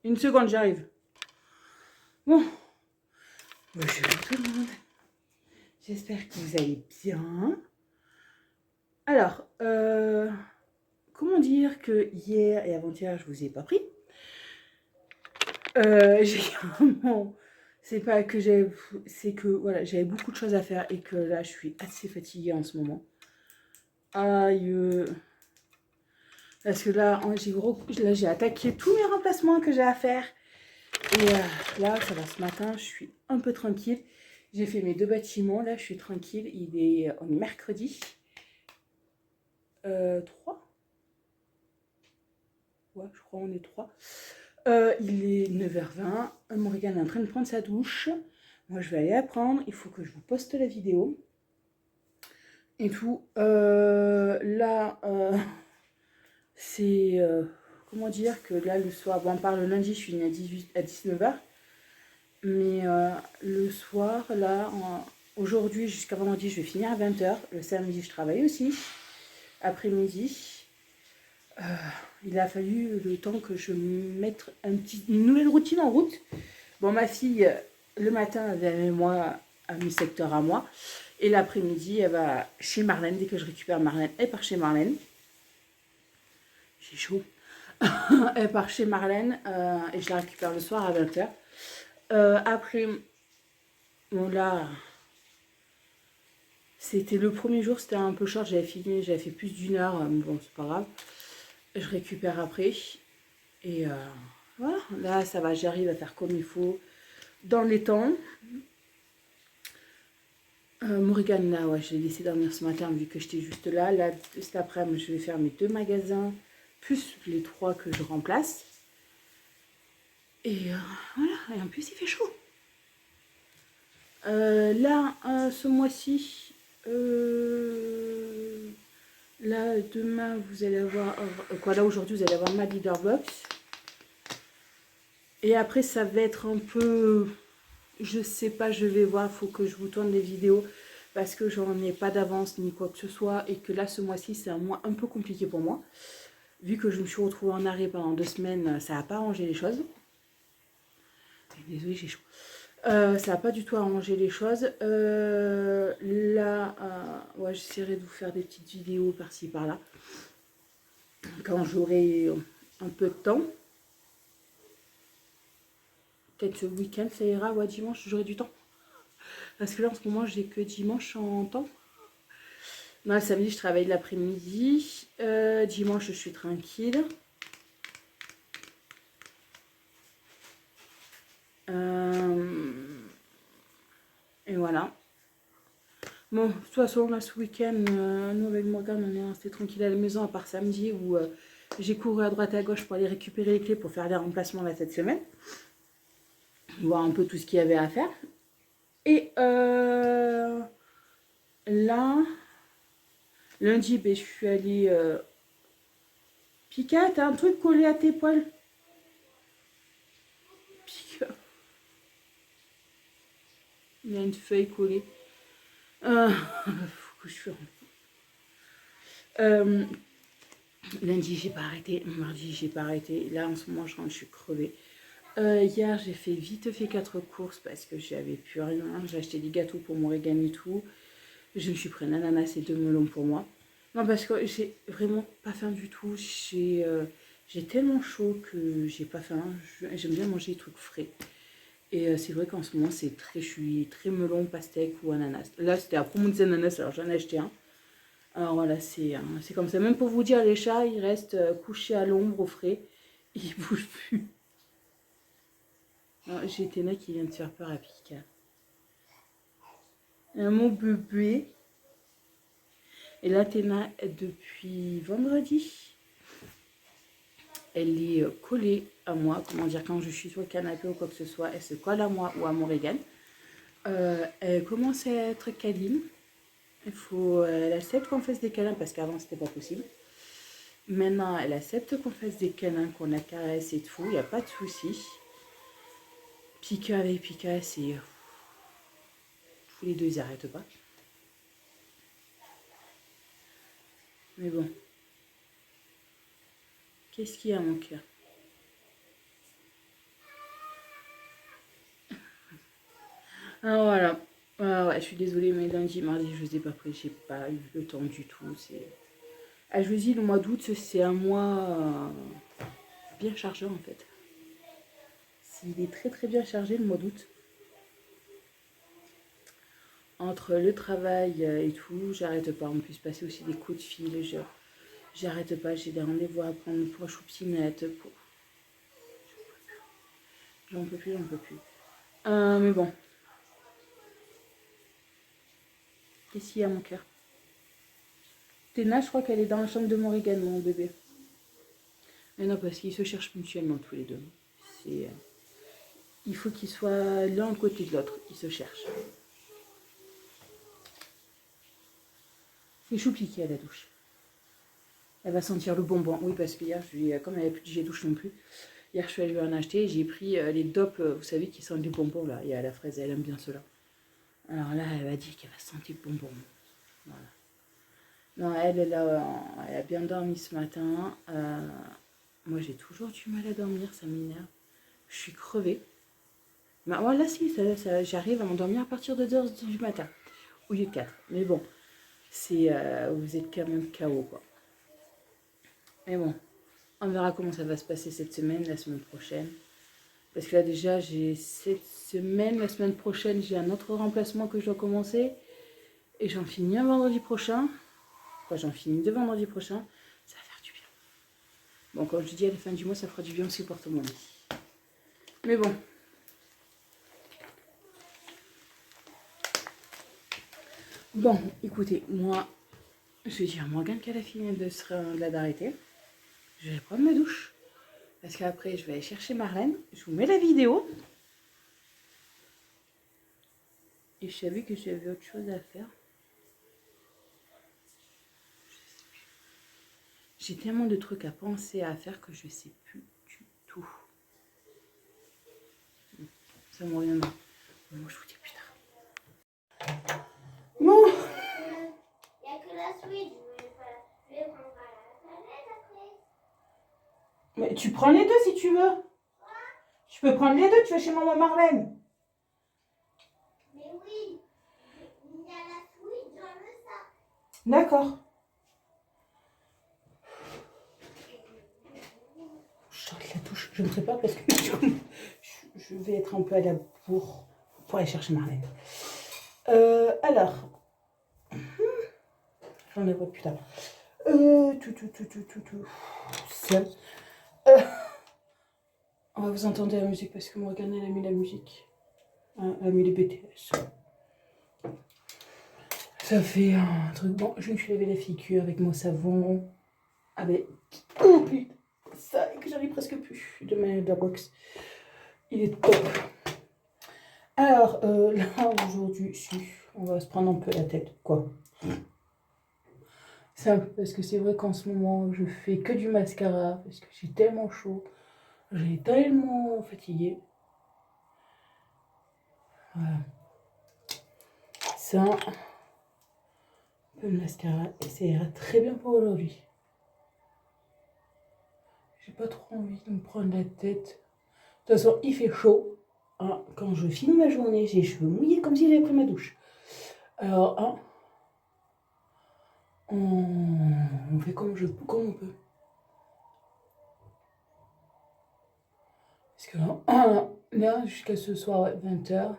Une seconde, j'arrive. Bon. Bonjour tout le monde. J'espère que vous allez bien. Alors, comment dire que hier et avant-hier, je vous ai pas pris. J'ai vraiment... C'est pas que j'ai... C'est que, voilà, j'avais beaucoup de choses à faire et que là, je suis assez fatiguée en ce moment. Aïe... Parce que là, j'ai attaqué tous mes remplacements que j'ai à faire. Et là, ça va ce matin, je suis un peu tranquille. J'ai fait mes 2 bâtiments, là, je suis tranquille. On est mercredi. 3. Ouais, je crois on est 3. Il est 9h20. Morgane est en train de prendre sa douche. Moi, je vais aller la prendre. Il faut que je vous poste la vidéo. Et tout. Là, c'est... comment dire que là, le soir... Bon, on part le lundi, je finis à 19h. Mais le soir, là, aujourd'hui jusqu'à vendredi, je vais finir à 20h. Le samedi, je travaille aussi. Après-midi, il a fallu le temps que je mette une nouvelle routine en route. Bon, ma fille, le matin, elle vient avec moi à mes secteurs à moi. Et l'après-midi, elle va chez Marlène. Dès que je récupère Marlène, elle part chez Marlène. J'ai chaud. Elle part chez Marlène et je la récupère le soir à 20h. Après, bon là, c'était le premier jour, c'était un peu short, j'avais filmé, j'avais fait plus d'1 heure, mais bon, c'est pas grave. Je récupère après. Et voilà, là, ça va, j'arrive à faire comme il faut, dans les temps. Morgane, là, ouais, je l'ai laissé dormir ce matin, vu que j'étais juste là. Là, cet après-midi, je vais faire mes 2 magasins, plus les 3 que je remplace. Et voilà, et en plus, il fait chaud. Là, ce mois-ci, là, demain, vous allez avoir... quoi, là, aujourd'hui, vous allez avoir ma leader box. Et après, ça va être un peu... Je sais pas, je vais voir. Il faut que je vous tourne les vidéos. Parce que j'en ai pas d'avance ni quoi que ce soit. Et que là, ce mois-ci, c'est un mois un peu compliqué pour moi. Vu que je me suis retrouvée en arrêt pendant 2 semaines, ça n'a pas arrangé les choses. Désolée, j'ai chaud. Ça n'a pas du tout arrangé les choses. Là, ouais, j'essaierai de vous faire des petites vidéos par-ci, par-là. Quand j'aurai un peu de temps. Peut-être ce week-end, ça ira. Ouais, dimanche, j'aurai du temps. Parce que là, en ce moment, j'ai que dimanche en temps. Non, le samedi, je travaille l'après-midi. Dimanche, je suis tranquille. Et voilà. Bon, de toute façon, là, ce week-end, nous, avec Morgane, on est resté tranquille à la maison, à part samedi, où j'ai couru à droite et à gauche pour aller récupérer les clés pour faire des remplacements là, cette semaine. Voir un peu tout ce qu'il y avait à faire. Et là, lundi, ben, je suis allée... Pika, t'as un truc collé à tes poils? Pika. Il y a une feuille collée. Faut que je fasse. Lundi, j'ai pas arrêté. Mardi, j'ai pas arrêté. Là, en ce moment, je suis crevée. Hier, j'ai fait vite fait 4 courses parce que j'avais plus rien. J'ai acheté des gâteaux pour mon régal et tout. Je me suis pris un ananas et 2 melons pour moi. Non, parce que j'ai vraiment pas faim du tout. J'ai tellement chaud que j'ai pas faim. J'aime bien manger des trucs frais. Et c'est vrai qu'en ce moment, je suis très melon, pastèque ou ananas. Là, c'était à promo des ananas, alors j'en ai acheté un. Alors voilà, c'est comme ça. Même pour vous dire, les chats, ils restent couchés à l'ombre, au frais. Ils bougent plus. J'ai Téna qui vient de faire peur à Pika. Mon bébé. Et là, Téna, depuis vendredi, elle est collée à moi. Comment dire, quand je suis sur le canapé ou quoi que ce soit, elle se colle à moi ou à mon régal. Elle commence à être câline. Elle accepte qu'on fasse des câlins parce qu'avant, c'était pas possible. Maintenant, elle accepte qu'on fasse des câlins, qu'on la caresse et tout. Il n'y a pas de souci. Pika avec Pika, c'est... Tous les deux, ils n'arrêtent pas. Mais bon. Qu'est-ce qu'il y a, mon cœur? Ah, voilà. Ah, ouais, je suis désolée, mais lundi, mardi, je vous ai pas pris. J'ai pas eu le temps du tout. Ah, je vous dis, le mois d'août, c'est un mois bien chargé en fait. Il est très très bien chargé le mois d'août. Entre le travail et tout, j'arrête pas. En plus, passer aussi des coups de fil. J'arrête pas. J'ai des rendez-vous à prendre pour choupinette. Pour... J'en peux plus, j'en peux plus. Mais bon. Qu'est-ce qu'il y a, mon cœur? Téna, je crois qu'elle est dans la chambre de Morrigan, mon bébé. Mais non, parce qu'ils se cherchent mutuellement tous les deux. Il faut qu'ils soient l'un à côté de l'autre. Ils se cherchent. C'est Choupi qui est à la douche. Elle va sentir le bonbon. Oui, parce que hier, comme elle n'avait plus de jet douche non plus, hier, je suis allée lui en acheter. J'ai pris les dopes, vous savez, qui sentent les bonbons, là. Il y a la fraise, elle aime bien cela. Alors là, elle va dire qu'elle va sentir le bonbon. Voilà. Non, elle a bien dormi ce matin. Moi, j'ai toujours du mal à dormir, ça m'énerve. Je suis crevée. Mais voilà, si, j'arrive à m'endormir à partir de 2h du matin, au lieu de 4. Mais bon, vous êtes quand même KO, quoi. Mais bon, on verra comment ça va se passer cette semaine, la semaine prochaine. Parce que là, déjà, j'ai cette semaine, la semaine prochaine, j'ai un autre remplacement que je dois commencer. Et j'en finis un vendredi prochain. Quoi, j'en finis 2 vendredis prochains. Ça va faire du bien. Bon, comme je dis, à la fin du mois, ça fera du bien aussi pour tout le monde. Mais bon. Bon, écoutez, moi, je vais dire à Morgane qu'elle a fini d'arrêter. Je vais prendre ma douche. Parce qu'après, je vais aller chercher Marlène. Je vous mets la vidéo. Et je savais que j'avais autre chose à faire. J'ai tellement de trucs à penser, à faire que je ne sais plus du tout. Ça me reviendra. Moi, je vous dis plus tard. Bon. Il n'y a que la Switch. Je vais prendre la tablette après. Mais tu prends les deux si tu veux. Tu peux prendre les deux, tu vas chez maman Marlène. Mais oui, il y a la Switch dans le sac. D'accord. Je sors de la douche, je ne sais pas parce que je vais être un peu à la bourre pour aller chercher Marlène. Alors, j'en ai pas plus tard. Ça. On va vous entendre la musique parce que Morgane elle a mis la musique. Elle a mis les BTS. Ça fait un truc. Bon, je me suis lavé la figure avec mon savon. Avec. Oh putain, ça, et que j'arrive presque plus de mettre de la box. Il est top. Alors, là, aujourd'hui, on va se prendre un peu la tête, quoi. Simple, parce que c'est vrai qu'en ce moment, je fais que du mascara, parce que j'ai tellement chaud, j'ai tellement fatigué. Voilà. Ça, un peu de mascara, et ça ira très bien pour aujourd'hui. J'ai pas trop envie de me prendre la tête. De toute façon, il fait chaud. Hein, quand je finis ma journée, j'ai les cheveux mouillés comme si j'avais pris ma douche. Alors, hein, on fait comme on peut. Parce que là jusqu'à ce soir, 20h.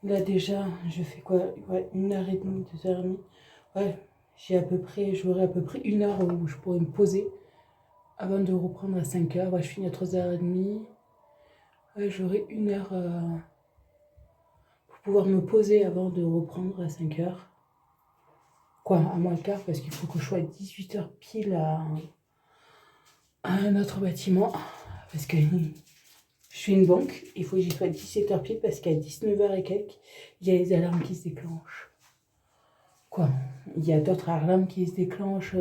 Là, déjà, je fais quoi? Ouais, 1h30, 2h30. Ouais, j'aurai à peu près 1h où je pourrais me poser avant de reprendre à 5h. Ouais, je finis à 3h30. Ouais, j'aurai 1h pour pouvoir me poser avant de reprendre à 5h. Quoi, à moins le quart, parce qu'il faut que je sois à 18h pile à un autre bâtiment. Parce que je suis une banque, il faut que j'y sois à 17h pile, parce qu'à 19h et quelques, il y a les alarmes qui se déclenchent. Quoi, il y a d'autres alarmes qui se déclenchent.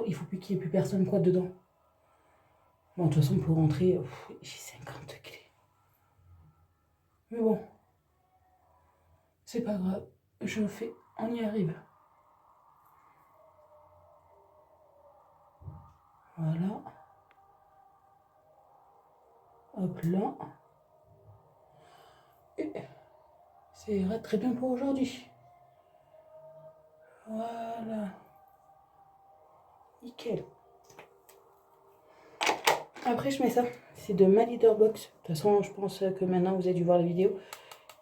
Il faut plus qu'il n'y ait plus personne quoi dedans. Bon, de toute façon, pour rentrer, j'ai 50 clés. Mais bon, c'est pas grave. Je le fais, on y arrive. Voilà. Hop là. Ça ira très bien pour aujourd'hui. Voilà. Nickel. Après, je mets ça. C'est de ma Leader Box. De toute façon, je pense que maintenant, vous avez dû voir la vidéo.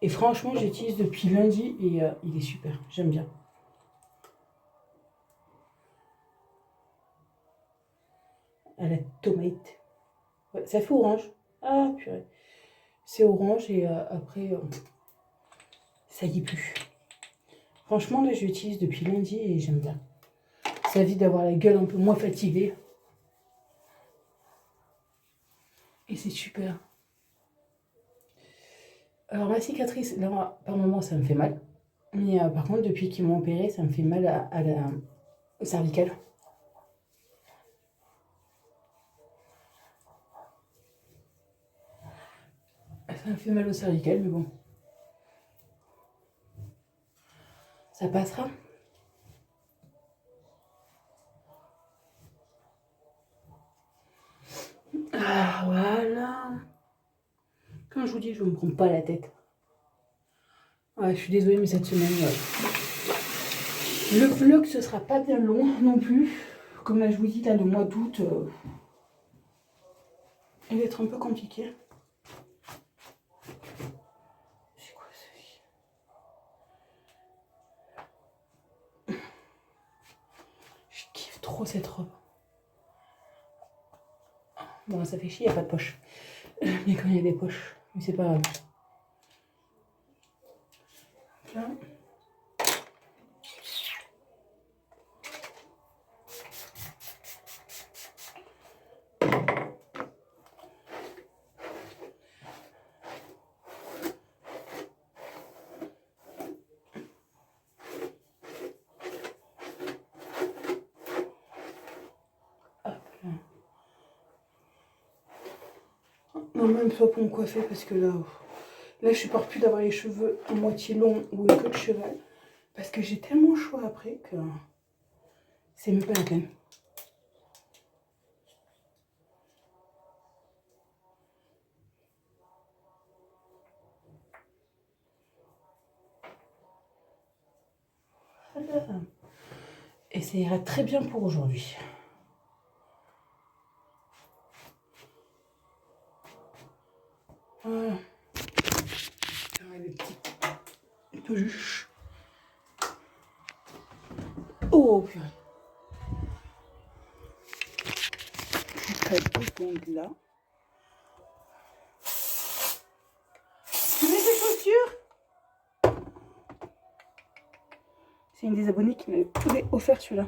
Et franchement, j'utilise depuis lundi et il est super. J'aime bien. À la tomate. Ouais, ça fait orange. Ah, purée. C'est orange et après, ça y est plus. Franchement, là, je l'utilise depuis lundi et j'aime bien. Ça évite d'avoir la gueule un peu moins fatiguée. Et c'est super. Alors, ma cicatrice, là, par moment, ça me fait mal. Mais par contre, depuis qu'ils m'ont opéré, ça me fait mal à la cervicale. Ça me fait mal au cervical, mais bon. Ça passera. Ah, voilà. Comme je vous dis, je ne me prends pas la tête. Ouais, je suis désolée, mais cette semaine, le vlog, ce sera pas bien long non plus. Comme là, je vous dis, là, le mois d'août, il va être un peu compliqué. C'est quoi ça? Je kiffe trop cette robe. Bon, ça fait chier, il n'y a pas de poche. Mais quand il y a des poches, mais c'est pas grave. Là. Non, même pas pour me coiffer parce que là je supporte plus d'avoir les cheveux à moitié longs ou une queue de cheval. Parce que j'ai tellement chaud après que c'est même pas la peine. Voilà. Et ça ira très bien pour aujourd'hui. Voilà. Des petits peluches. Oh purée. Je vais deux là. Tu mets tes chaussures? C'est une des abonnées qui m'avait offert celui-là.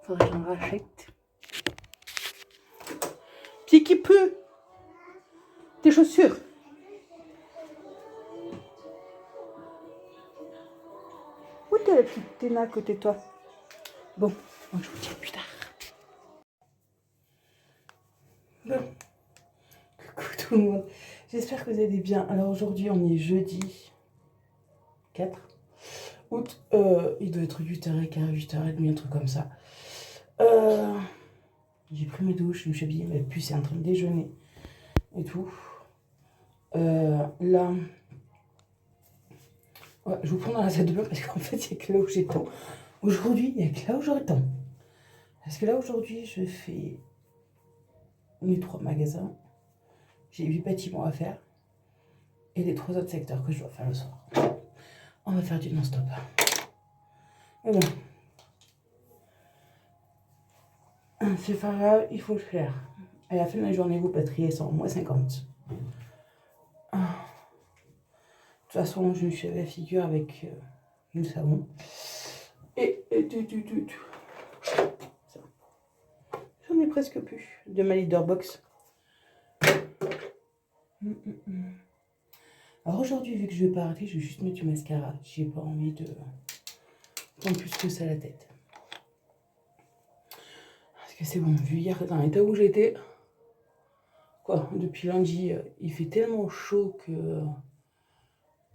Faudrait que j'en rachète. Pied qui peut. Tes chaussures. Où t'es la petite Téna à côté de toi? Bon, moi je vous dis à plus tard. Bon, coucou tout le monde. J'espère que vous allez bien. Alors aujourd'hui on est jeudi 4 août. Il doit être 8h15, 8h30, un truc comme ça. J'ai pris mes douches, je me suis habillée, ma puce est en train de déjeuner et tout. Là, ouais, je vous prends dans la salle de bain parce qu'en fait, il n'y a que là où j'ai le temps. Aujourd'hui, il n'y a que là où j'aurai le temps. Parce que là, aujourd'hui, je fais mes 3 magasins. J'ai 8 bâtiments à faire. Et les 3 autres secteurs que je dois faire le soir. On va faire du non-stop. Mais bon. C'est pas grave, il faut le faire. À la fin de la journée, vos batteries sont en moins 50. De toute façon, je me suis à la figure avec le savon. Et j'en ai presque plus de ma Leader Box. Alors aujourd'hui, vu que je vais pas arrêter, je vais juste mettre du mascara. J'ai pas envie de prendre plus que ça à la tête. Parce que c'est bon, vu hier dans l'état où j'étais, quoi, depuis lundi, il fait tellement chaud que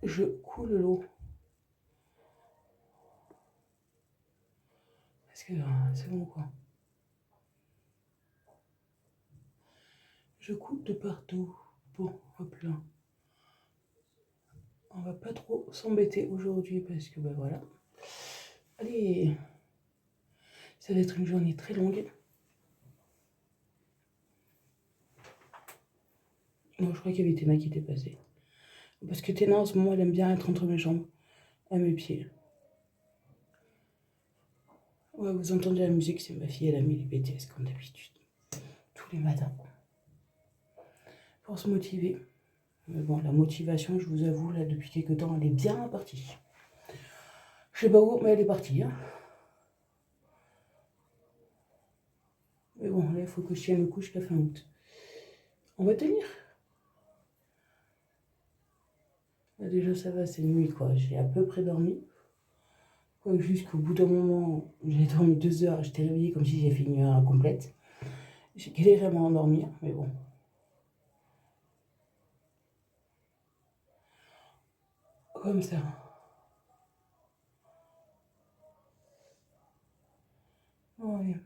je coule l'eau. Parce que c'est bon quoi. Je coupe de partout. Bon, hop là. On va pas trop s'embêter aujourd'hui parce que ben voilà. Allez, ça va être une journée très longue. Non, je crois qu'il y avait Théna qui était passée. Parce que Théna, en ce moment, elle aime bien être entre mes jambes, à mes pieds. Ouais, vous entendez la musique, c'est ma fille, elle a mis les BTS comme d'habitude. Tous les matins. Pour se motiver. Mais bon, la motivation, je vous avoue, là, depuis quelques temps, elle est bien partie. Je sais pas où, mais elle est partie. Hein. Mais bon, là, il faut que je tienne le coup jusqu'à fin août. On va tenir. Là, déjà, ça va, c'est nuit, quoi. J'ai à peu près dormi. Quoi, jusqu'au bout d'un moment, j'ai dormi 2 heures, j'étais réveillée comme si j'ai fait une heure complète. J'ai galéré à m'endormir, mais bon. Comme ça. Ouais.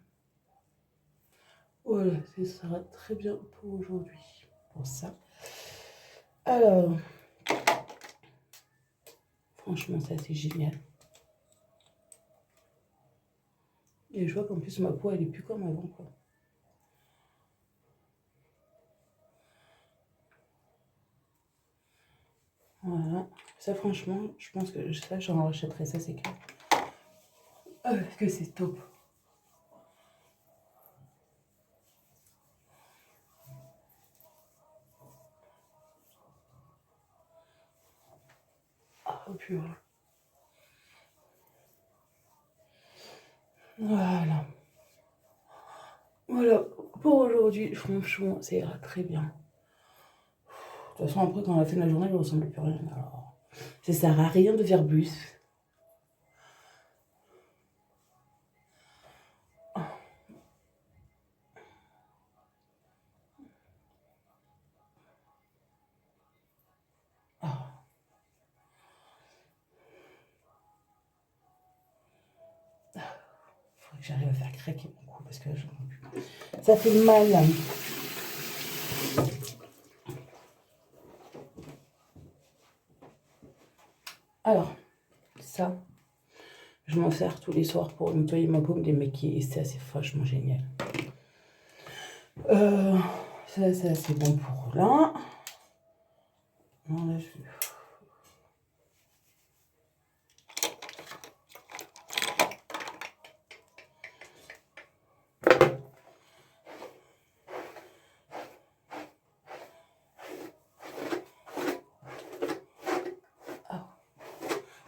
Voilà, ça sera très bien pour aujourd'hui. Pour ça. Alors, franchement, ça c'est génial. Et je vois qu'en plus ma peau elle est plus comme avant quoi. Voilà. Ça franchement, je pense que ça j'en rachèterai, ça c'est clair. Parce que c'est top. Ah purée. Voilà. Voilà, pour aujourd'hui, franchement, ça ira très bien. De toute façon, après, quand on a fait la journée, je ne ressemble plus à rien. Alors, ça sert à rien de faire plus. Ah. Faudrait que j'arrive à faire craquer mon cou parce que là, j'en peux plus. Ça fait mal. Alors, ça, je m'en sers tous les soirs pour nettoyer ma peau, me démaquiller et c'est franchement génial. Ça c'est bon pour là. Non, là, je...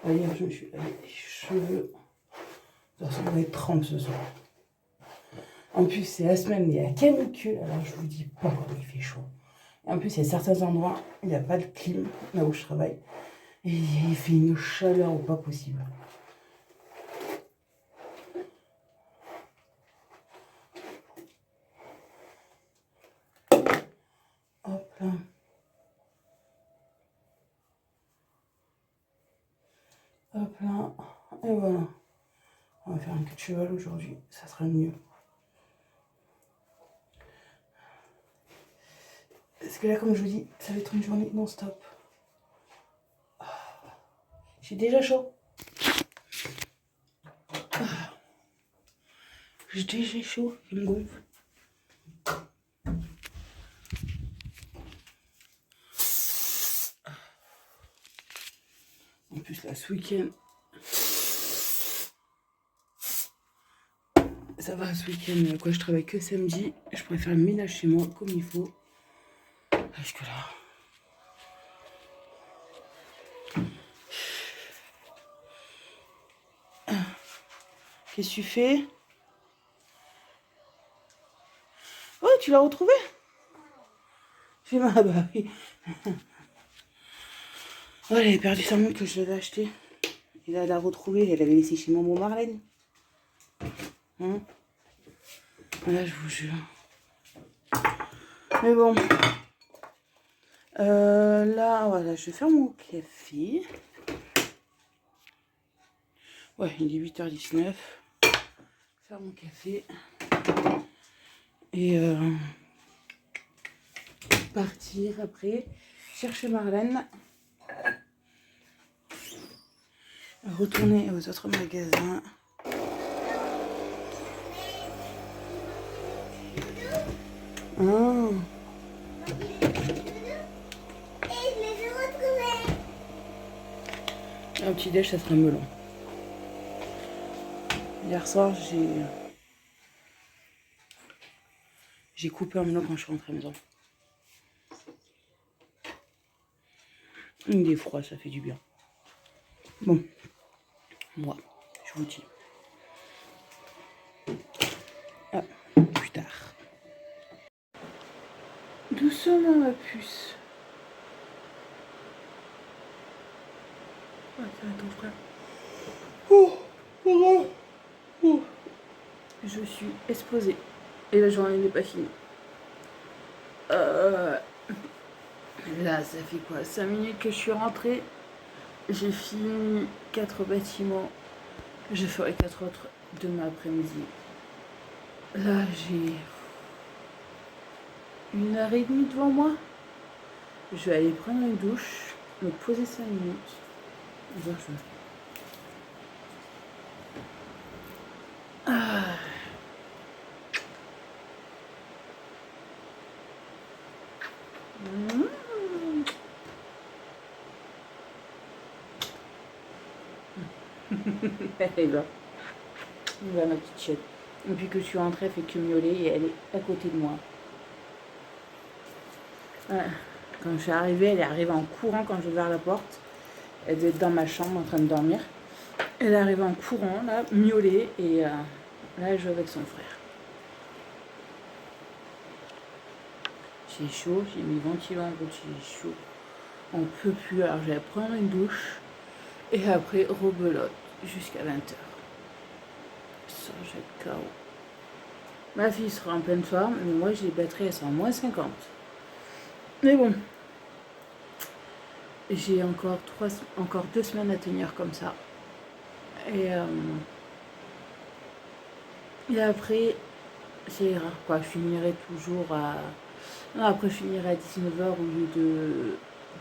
Hier, je me suis lavé les cheveux. Ça va être trempe ce soir. En plus, c'est la semaine, il y a la canicule. Alors, je vous dis pas comme il fait chaud. Et en plus, il y a certains endroits, il n'y a pas de clim, là où je travaille. Et il fait une chaleur pas possible. Hop là. Hop là. Et voilà. On va faire un queue de cheval aujourd'hui. Ça sera mieux. Parce que là, comme je vous dis, ça va être une journée non-stop. J'ai déjà chaud. J'ai déjà chaud, il me gonfle. En plus, là, ce week-end, ça va, ce week-end, quoi, je travaille que samedi. Je pourrais faire le ménage chez moi comme il faut. Parce que là... Qu'est-ce que tu fais? Oh, tu l'as retrouvé? J'ai ma... Ah bah oui. Oh, elle avait perdu sa montre que je l'avais achetée. Et là, elle l'a retrouvée. Elle l'avait laissée chez maman Marlène. Hein? Voilà, je vous jure. Mais bon. Là, voilà, je vais faire mon café. Ouais, il est 8h19. Faire mon café. Et partir après chercher Marlène. retourner aux autres magasins. Oh. Un petit déj, ça sera melon. Hier soir, j'ai coupé un melon quand je suis rentrée à la maison. Il est froid, ça fait du bien. Bon, moi, je vous dis. Ah, plus tard. Doucement, ma puce. Ah, ça va ton frère. Je suis explosée. Et la journée n'est pas finie. Là, ça fait quoi 5 minutes que je suis rentrée. J'ai fini 4 bâtiments. Je ferai 4 autres demain après-midi. Là, j'ai 1h30 devant moi. Je vais aller prendre une douche, me poser 5 minutes. Ah. Elle est là. Voilà ma petite chette. Depuis que je suis rentrée, elle fait que miauler et elle est à côté de moi. Ouais. Quand je suis arrivée, elle est arrivée en courant quand j'ai ouvert la porte. Elle devait être dans ma chambre en train de dormir. Elle est arrivée en courant, là, miauler, et là, elle joue avec son frère. J'ai chaud, j'ai mis le ventilo en route, j'ai chaud. On peut plus, alors je vais prendre une douche et après rebelote jusqu'à 20h. Ça, j'ai le chaos. Ma fille sera en pleine forme, mais moi j'ai les batteries, elles sont à moins 50. Mais bon, j'ai encore 2 semaines à tenir comme ça. Et après, ça ira. Quoi, je finirai toujours à... Non, après je finirai à 19h au lieu de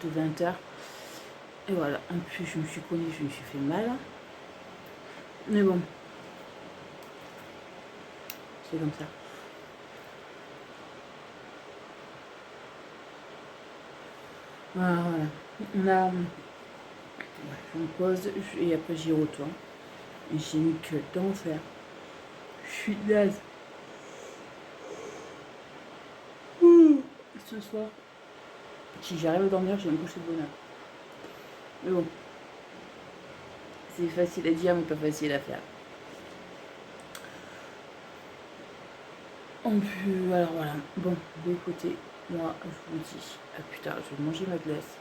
20h. Et voilà, en plus je me suis cognée, je me suis fait mal. Mais bon, c'est comme ça. Voilà, voilà. Là, ouais, je me pose et après j'y retourne. Et j'ai mis que d'enfer. Je suis naze. Ce soir, si j'arrive à dormir, j'ai une bouchée de bonheur. Mais bon, c'est facile à dire, mais pas facile à faire. En plus, alors voilà. Bon, de côté, moi, je vous dis à plus tard. Je vais manger ma glace.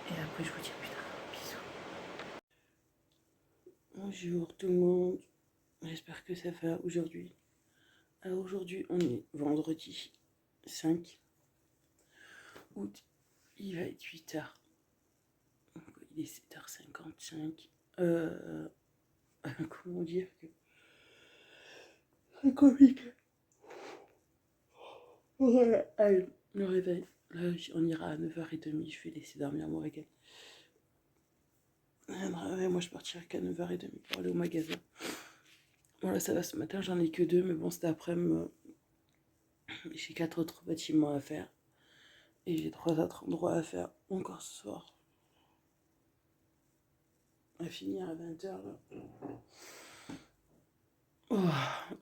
Et après, je vous dis à plus tard. Bisous. Bonjour tout le monde. J'espère que ça va aujourd'hui. Alors aujourd'hui, on est vendredi 5 août. Il va être 8h. Il est 7h55. Comment dire que... C'est compliqué. Voilà, allez, le réveil. Là, on ira à 9h30. Je vais laisser dormir mon régal. Moi, je partirai qu'à 9h30 pour aller au magasin. Voilà, ça va, ce matin, j'en ai que 2. Mais bon, cet après-midi, j'ai 4 autres bâtiments à faire. Et j'ai 3 autres endroits à faire encore ce soir. À finir à 20h, là. Oh,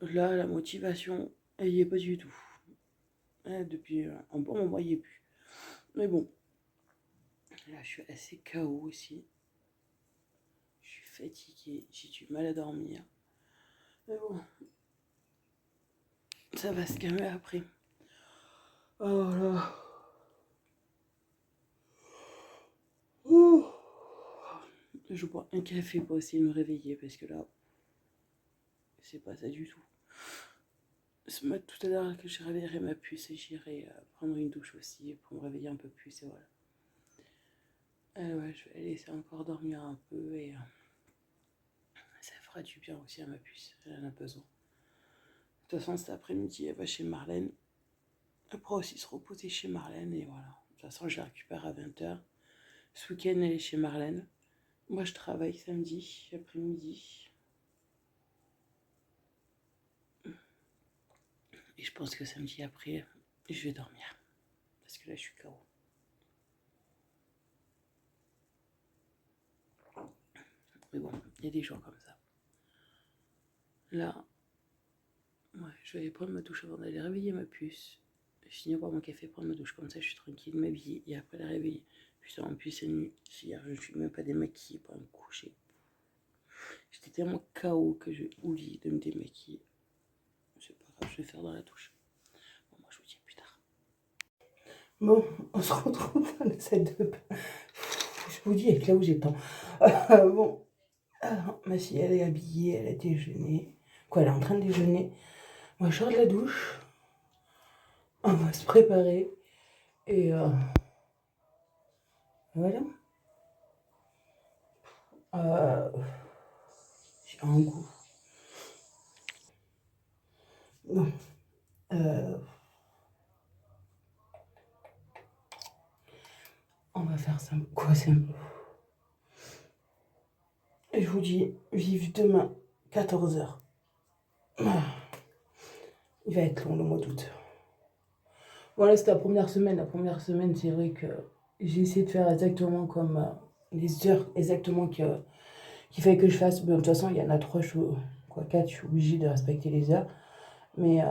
là, la motivation, elle y est pas du tout. Depuis un bon moment, il n'y est plus. Mais bon, là, je suis assez KO aussi. Je suis fatiguée, j'ai du mal à dormir. Mais bon, ça va se calmer après. Oh là. Oh. Je bois un café pour essayer de me réveiller parce que là, c'est pas ça du tout. Tout à l'heure que je réveillerai ma puce et j'irai prendre une douche aussi pour me réveiller un peu plus et voilà. Ouais, je vais laisser encore dormir un peu et ça fera du bien aussi à ma puce, elle en a besoin. De toute façon, cet après-midi, elle va chez Marlène. Elle pourra aussi se reposer chez Marlène et voilà. De toute façon, je la récupère à 20h. Ce week-end, elle est chez Marlène. Moi, je travaille samedi après-midi. Et je pense que samedi après, je vais dormir. Parce que là, je suis KO. Mais bon, il y a des jours comme ça. Là, ouais, je vais aller prendre ma douche avant d'aller réveiller ma puce. Finir boire mon café, prendre ma douche. Comme ça, je suis tranquille, m'habiller et après la réveiller. Putain, en plus, c'est nuit. Hier, je ne suis même pas démaquillée pour me coucher. J'étais tellement KO que j'ai oublié de me démaquiller. C'est pas grave, je vais faire dans la douche. Bon, moi, je vous dis à plus tard. Bon, on se retrouve dans la salle de bain. Je vous dis, avec là où j'ai le temps. Bon, alors, ma fille, elle est habillée, elle a déjeuné. Quoi, elle est en train de déjeuner. Moi, je sors de la douche. On va se préparer. Et voilà. J'ai un goût. Non. On va faire simple. Quoi, simple? Et je vous dis, vive demain, 14h. Il va être long le mois d'août. Voilà, c'était la première semaine. La première semaine, c'est vrai que j'ai essayé de faire exactement comme les heures exactement qu'il fallait que je fasse. Bon, de toute façon, il y en a 3, quoi, 4, je suis obligée de respecter les heures. Mais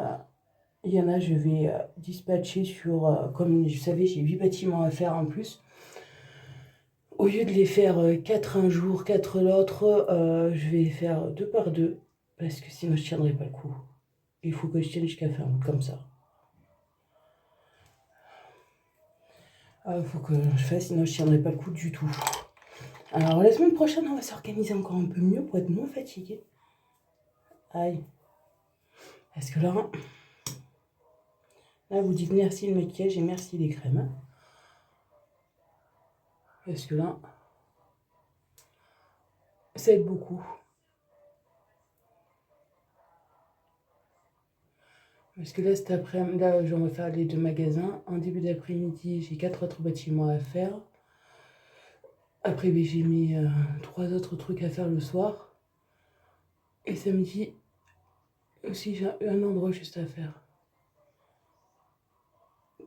il y en a, je vais dispatcher sur, comme vous savez, j'ai 8 bâtiments à faire en plus. Au lieu de les faire 4 un jour, 4 l'autre, je vais faire 2 par 2. Parce que sinon, je tiendrai pas le coup. Il faut que je tienne jusqu'à fin août, comme ça. Il faut que je fasse, sinon je tiendrai pas le coup du tout. Alors la semaine prochaine, on va s'organiser encore un peu mieux pour être moins fatigué. Aïe. Parce que là, vous dites merci le maquillage et merci les crèmes. Parce que là, ça aide beaucoup. Parce que là, cet après-midi, là, je vais faire les 2 magasins. En début d'après-midi, j'ai 4 autres bâtiments à faire. Après, j'ai mis 3 autres trucs à faire le soir. Et samedi, aussi, j'ai un endroit juste à faire.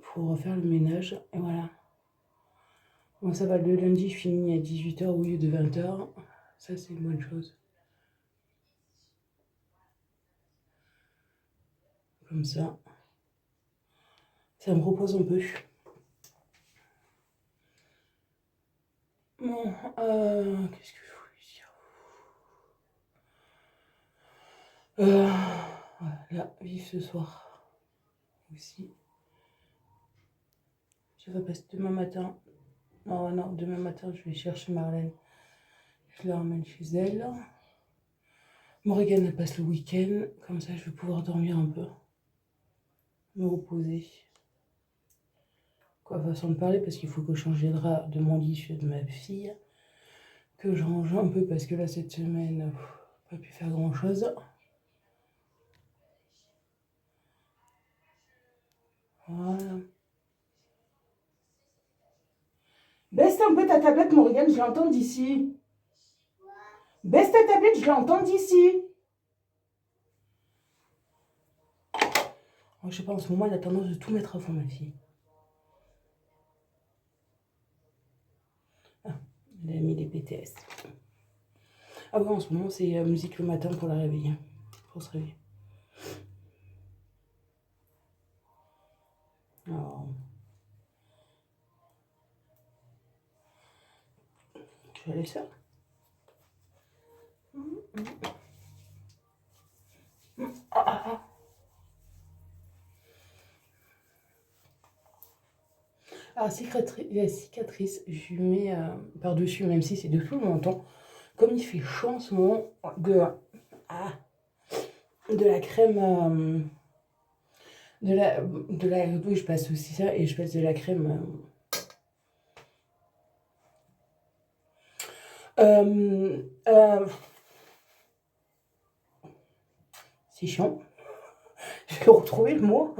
Pour refaire le ménage. Et voilà. Bon, ça va, le lundi, je finis à 18h au lieu de 20h. Ça, c'est une bonne chose. Comme ça me repose un peu. Bon, qu'est-ce que je voulais dire là, vive ce soir aussi. Je vais passer demain matin. Non, demain matin, je vais chercher Marlène. Je la ramène chez elle. Morgane, elle passe le week-end. Comme ça, je vais pouvoir dormir un peu. Me reposer. Quoi, façon de parler, parce qu'il faut que je change les draps de mon lit, de ma fille. Que je range un peu, parce que là, cette semaine, pas pu faire grand-chose. Voilà. Baisse un peu ta tablette, Morgane, je l'entends d'ici. Baisse ta tablette, je l'entends d'ici. Je sais pas, en ce moment, elle a tendance de tout mettre à fond, ma fille. Ah, elle a mis les BTS. Ah oui, en ce moment, c'est musique le matin pour la réveiller. Pour se réveiller. Alors, tu vas aller ça. Alors, la cicatrice, je lui mets par-dessus, même si c'est dessous le menton. Comme il fait chaud en ce moment, de la crème, oui, je passe aussi ça, et je passe de la crème. C'est chiant. Je vais retrouver le mot.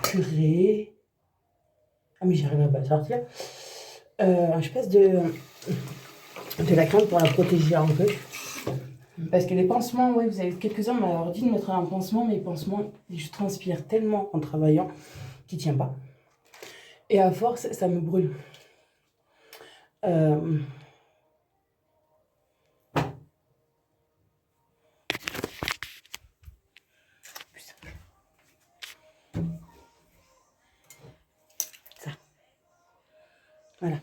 Purée. Ah mais j'arriverai pas à le sortir. Je passe de la crème pour la protéger un peu. Parce que les pansements, oui, vous avez quelques-uns m'ont dit de mettre un pansement, mais les pansements, je transpire tellement en travaillant qu'il ne tient pas. Et à force, ça me brûle. Ça. Voilà.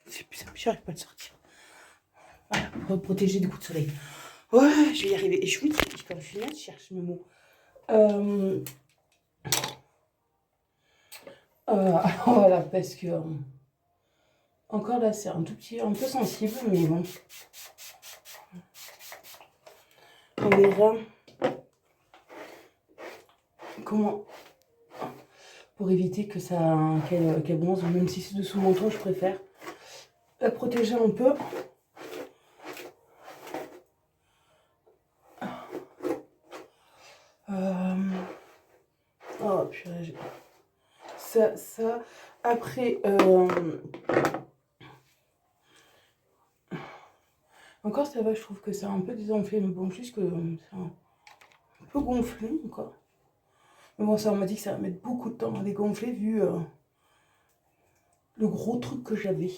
C'est plus simple, j'arrive pas à le sortir. Voilà, pour protéger des coups de soleil. Ouais, je vais y arriver. Et je vous dis, quand je suis là, je cherche mes mots. Voilà, parce que encore là, c'est un tout petit, un peu sensible, mais bon. On verra comment, pour éviter que ça, qu'elle bronze, même si c'est dessous mon menton, je préfère la protéger un peu. Oh purée, ça, après, encore ça va, je trouve que c'est un peu désenflé, mais bon, juste que c'est un peu gonflé encore. Mais bon, ça, on m'a dit que ça va mettre beaucoup de temps à dégonfler vu le gros truc que j'avais.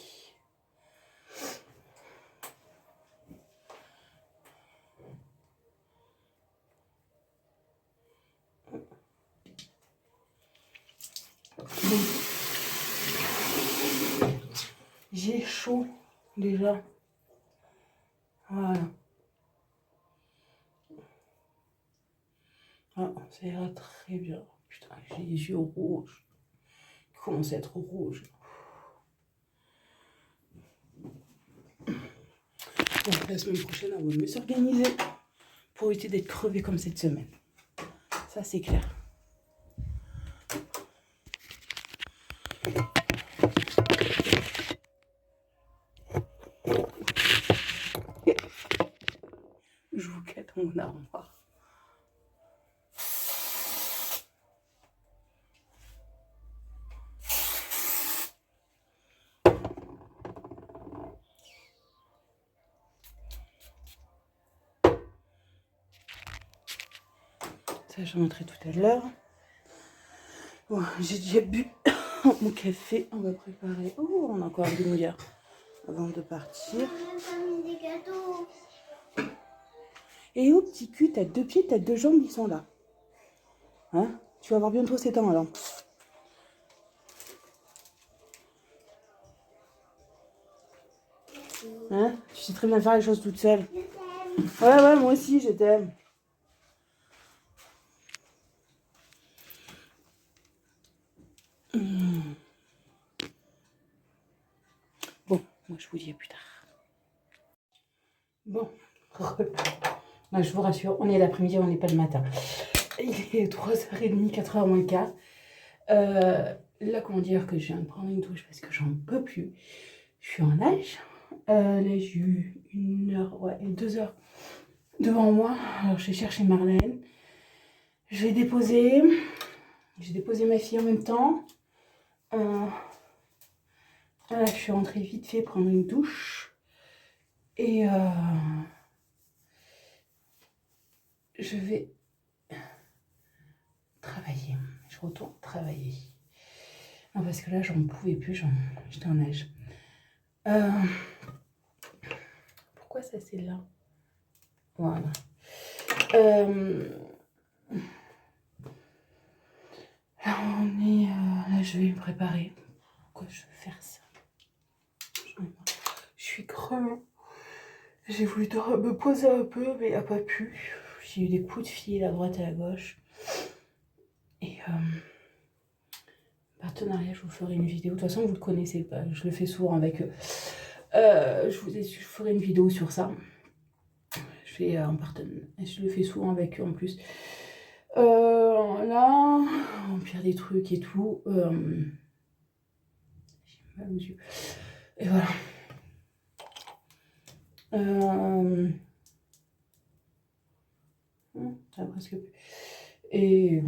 J'ai chaud déjà. Voilà. Ah, ça ira très bien. Putain, j'ai les yeux rouges. Ils commencent à être rouges. Bon, la semaine prochaine, on va mieux s'organiser pour éviter d'être crevé comme cette semaine. Ça, c'est clair. Je vous quête mon armoire. Ça, je montrerai tout à l'heure. Bon, j'ai déjà bu mon café. On va préparer. Oh, on a encore une demi-heure avant de partir. Et oh, petit cul, t'as 2 pieds, t'as 2 jambes, ils sont là. Hein? Tu vas avoir bientôt 7 ans alors. Hein? Tu sais très bien faire les choses toute seule. Ouais, moi aussi, je t'aime. Bon, moi je vous dis à plus tard. Bon, là, je vous rassure, on est l'après-midi, on n'est pas le matin. Il est 3h30, 4h moins le quart. Là, comment dire que je viens de prendre une douche parce que j'en peux plus. Je suis en nage. Là, j'ai eu 1h, ouais, 2 heures devant moi. Alors, j'ai cherché Marlène. J'ai déposé ma fille en même temps. Là, je suis rentrée vite fait prendre une douche. Et je vais travailler. Je retourne travailler. Non, parce que là, j'en pouvais plus. J'étais en nage. Pourquoi ça, c'est là? Voilà. Là, on est... là, je vais me préparer. Pourquoi je vais faire ça? Je suis crevée. J'ai voulu me poser un peu, mais n'a pas pu. J'ai eu des coups de fil à droite et à gauche. Et partenariat, je vous ferai une vidéo. De toute façon, vous le connaissez pas. Je le fais souvent avec eux. Je ferai une vidéo sur ça. Je fais un partenariat. Je le fais souvent avec eux en plus. Là, on perd des trucs et tout. J'ai mal aux yeux. Et voilà. Ça a presque plus. Et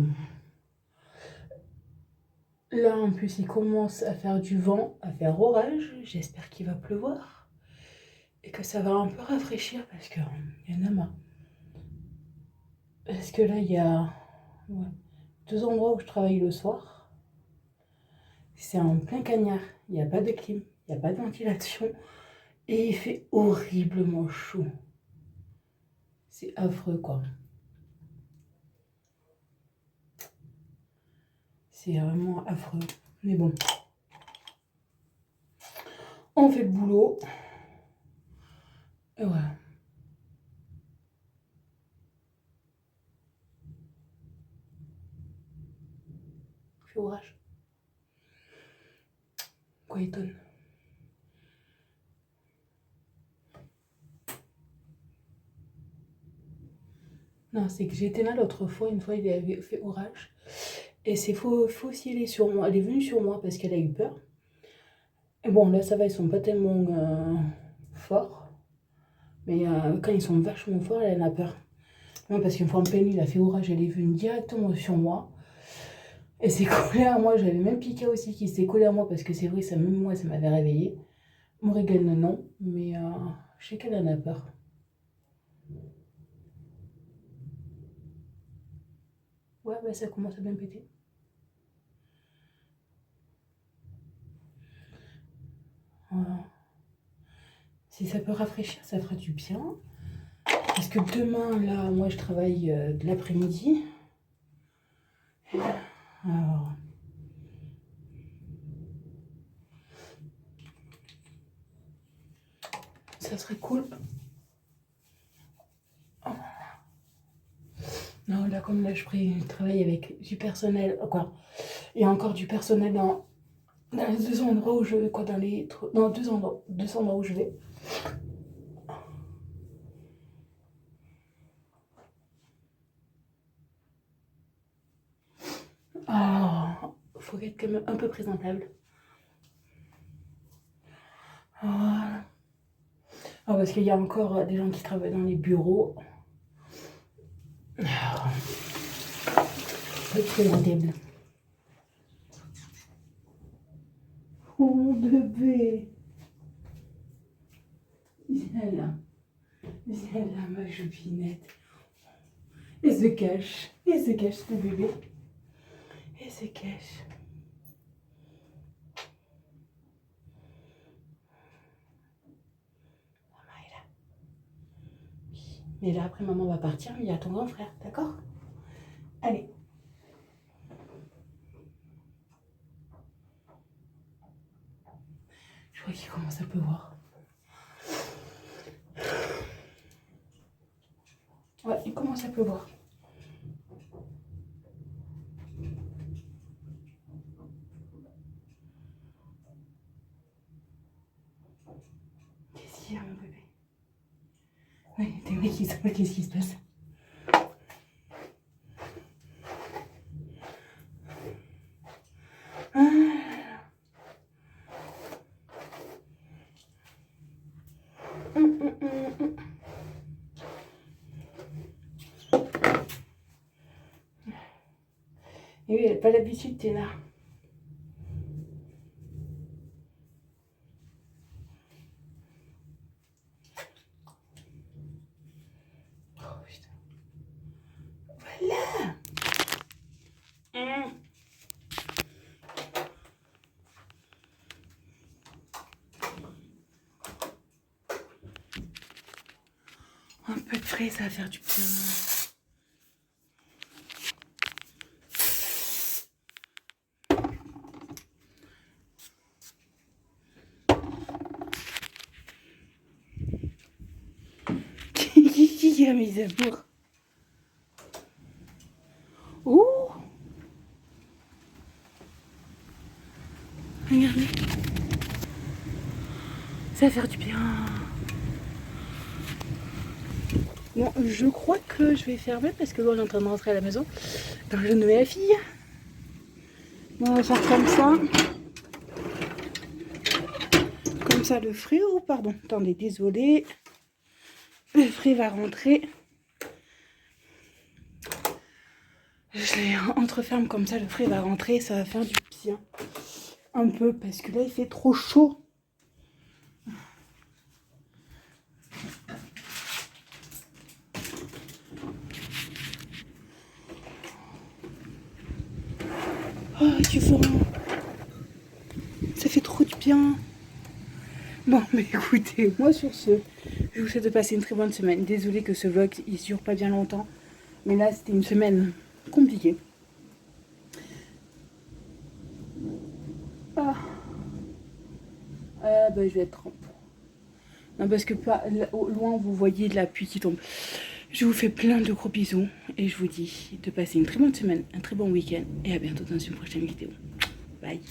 Là, en plus, il commence à faire du vent, à faire orage. J'espère qu'il va pleuvoir et que ça va un peu rafraîchir parce qu'il y en a marre. Parce que là, il y a ouais, 2 endroits où je travaille le soir. C'est en plein cagnard. Il n'y a pas de clim, il n'y a pas de ventilation et il fait horriblement chaud. C'est affreux, quoi. C'est vraiment affreux. Mais bon, on fait le boulot. Et voilà. Il fait orage. Quoi étonne. Non, c'est que j'étais là l'autre fois. Une fois, il avait fait orage. Et c'est faux si elle est sur moi. Elle est venue sur moi parce qu'elle a eu peur. Et bon, là, ça va, ils sont pas tellement forts. Mais quand ils sont vachement forts, elle en a peur. Non, parce qu'une fois en pleine nuit, il a fait orage. Elle est venue directement sur moi. Et s'est collée à moi. J'avais même Pika aussi qui s'est collé à moi parce que c'est vrai, ça, même moi, ça m'avait réveillée. Morrigan, non. Mais je sais qu'elle en a peur. Ouais, bah ça commence à bien péter. Voilà. Si ça peut rafraîchir, ça fera du bien. Parce que demain, là, moi, je travaille de l'après-midi. Alors, ça serait cool. Oh. Non, là, comme là, je travaille avec du personnel. Quoi. Il y a encore du personnel dans les 2 endroits où je vais. Quoi, dans 2 endroits où je vais. Oh, faut être quand même un peu présentable. Voilà. Oh, parce qu'il y a encore des gens qui travaillent dans les bureaux. Faut être présentable. Oh mon bébé. Viens là. Viens là, ma choupinette. Elle se cache. Elle se cache, le bébé. Elle se cache. Maman est là. Oui. Mais là, après, maman va partir, mais il y a ton grand frère, d'accord? Allez. Je crois qu'il commence à pleuvoir. Ouais, il commence à pleuvoir. Qu'est-ce qu'il y a, mon bébé? Ouais, t'es vrai qu'il sait pas qu'est-ce qui se passe. Et oui, elle n'a pas l'habitude, t'es là. Oh putain. Voilà. Un peu de frais, ça va faire du bien. Qui a mes amours? Oh! Regardez. Ça va faire du bien. Bon, je crois que je vais fermer parce que là, on est en train de rentrer à la maison. Donc, je ne mets la fille. Bon, on va faire comme ça. Comme ça, le frais. Oh, pardon. Attendez, désolé. Le frais va rentrer. Je les entreferme comme ça, le frais va rentrer. Ça va faire du bien. aussi, hein. Un peu, parce que là, il fait trop chaud. Oh, du vent. Ça fait trop du bien. Bon, mais écoutez, moi sur ce, je vous souhaite de passer une très bonne semaine. Désolée que ce vlog, il ne dure pas bien longtemps. Mais là, c'était une semaine compliquée. Ah. Ben, je vais être trempe. Non, parce que pas, au loin, vous voyez de la pluie qui tombe. Je vous fais plein de gros bisous. Et je vous dis de passer une très bonne semaine, un très bon week-end. Et à bientôt dans une prochaine vidéo. Bye.